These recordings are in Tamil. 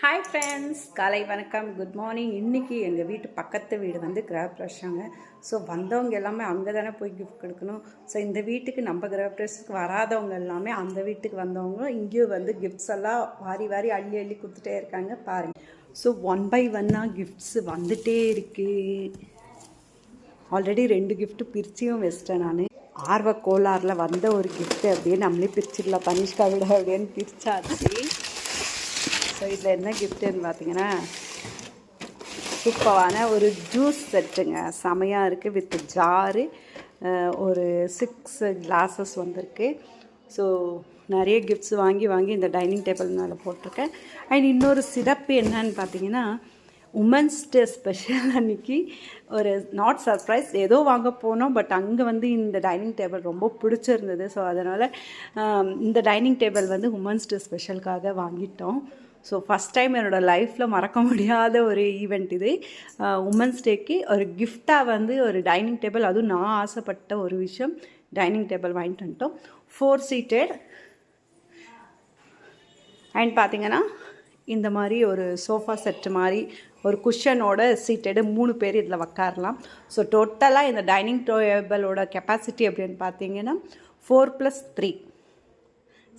ஹாய் ஃப்ரெண்ட்ஸ், காலை வணக்கம், குட் மார்னிங். இன்றைக்கி எங்கள் வீட்டு பக்கத்து வீடு வந்து கிரகப்பிரவேசங்க. ஸோ வந்தவங்க எல்லாமே அங்கே தானே போய் கிஃப்ட் கொடுக்கணும். ஸோ இந்த வீட்டுக்கு நம்ம கிரகப்பிரவேசத்துக்கு வராதவங்க எல்லாமே அந்த வீட்டுக்கு வந்தவங்க இங்கேயும் வந்து கிஃப்ட்ஸ் எல்லாம் வாரி வாரி அள்ளி அள்ளி கொடுத்துட்டே இருக்காங்க பாருங்கள். ஸோ 1 by 1 கிஃப்ட்ஸ் வந்துகிட்டே இருக்குது. ஆல்ரெடி 2 கிஃப்ட்டு பிரிச்சியும் வச்சிட்டேன். நான் ஆர்வ கோளாறில் வந்த ஒரு கிஃப்ட்டு அப்படியே நம்மளே பிரிச்சிடலாம், தனிஷ்கா விட அப்படின்னு பிரிச்சாச்சு. ஸோ இதில் என்ன கிஃப்ட்டுன்னு பார்த்தீங்கன்னா சூப்பரான ஒரு ஜூஸ் செட்டுங்க. செமையாக இருக்குது. வித் ஜாரு, ஒரு 6 கிளாஸஸ் வந்திருக்கு. ஸோ நிறைய கிஃப்ட்ஸ் வாங்கி இந்த டைனிங் டேபிள் மேலே போட்டிருக்கேன். அண்ட் இன்னொரு சிறப்பு என்னன்னு பார்த்தீங்கன்னா, உமன்ஸ் டே ஸ்பெஷல் அன்றைக்கி ஒரு நாட் சர்ப்ரைஸ், ஏதோ வாங்க போனோம். பட் அங்கே வந்து இந்த டைனிங் டேபிள் ரொம்ப பிடிச்சிருந்தது. ஸோ அதனால் இந்த டைனிங் டேபிள் வந்து உமன்ஸ் டே ஸ்பெஷலுக்காக வாங்கிட்டோம். ஸோ ஃபஸ்ட் டைம் என்னோடய லைஃப்பில் மறக்க முடியாத ஒரு ஈவெண்ட் இது. உமன்ஸ் டேக்கு ஒரு கிஃப்டாக வந்து ஒரு டைனிங் டேபிள், அதுவும் நான் ஆசைப்பட்ட ஒரு விஷயம், டைனிங் டேபிள் வாங்கிட்டு வந்துட்டோம். 4 seated. அண்ட் பார்த்திங்கன்னா இந்த மாதிரி ஒரு சோஃபா செட்டு மாதிரி ஒரு குஷனோட சீட்டடு 3 பேர் இதில் உக்காரலாம். ஸோ டோட்டலாக இந்த டைனிங் டேபிளோட கெப்பாசிட்டி அப்படின்னு பார்த்தீங்கன்னா 4+3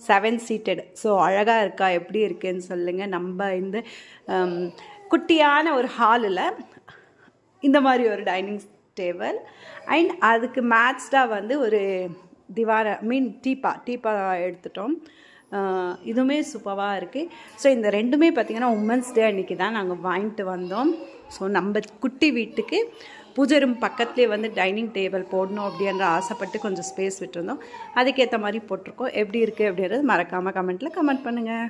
7 seated. ஸோ அழகாக இருக்கா, எப்படி இருக்குன்னு சொல்லுங்கள். நம்ம இந்த குட்டியான ஒரு ஹாலில் இந்த மாதிரி ஒரு டைனிங் டேபிள் அண்ட் அதுக்கு மேட்ச்டாக வந்து ஒரு டீப்பா எடுத்துட்டோம். இதுவுமே சூப்பராக இருக்குது. ஸோ இந்த ரெண்டுமே பார்த்திங்கன்னா உமன்ஸ் டே அன்றைக்கி தான் நாங்கள் வாங்கிட்டு வந்தோம். ஸோ நம்ம குட்டி வீட்டுக்கு பூஜை ரூம் பக்கத்துலேயே வந்து டைனிங் டேபிள் போடணும் அப்படின்ற ஆசைப்பட்டு கொஞ்சம் ஸ்பேஸ் விட்டுருந்தோம். அதுக்கேற்ற மாதிரி போட்டிருக்கோம். எப்படி இருக்குது அப்படின்றது மறக்காமல் கமெண்ட்டில் கமெண்ட் பண்ணுங்கள்.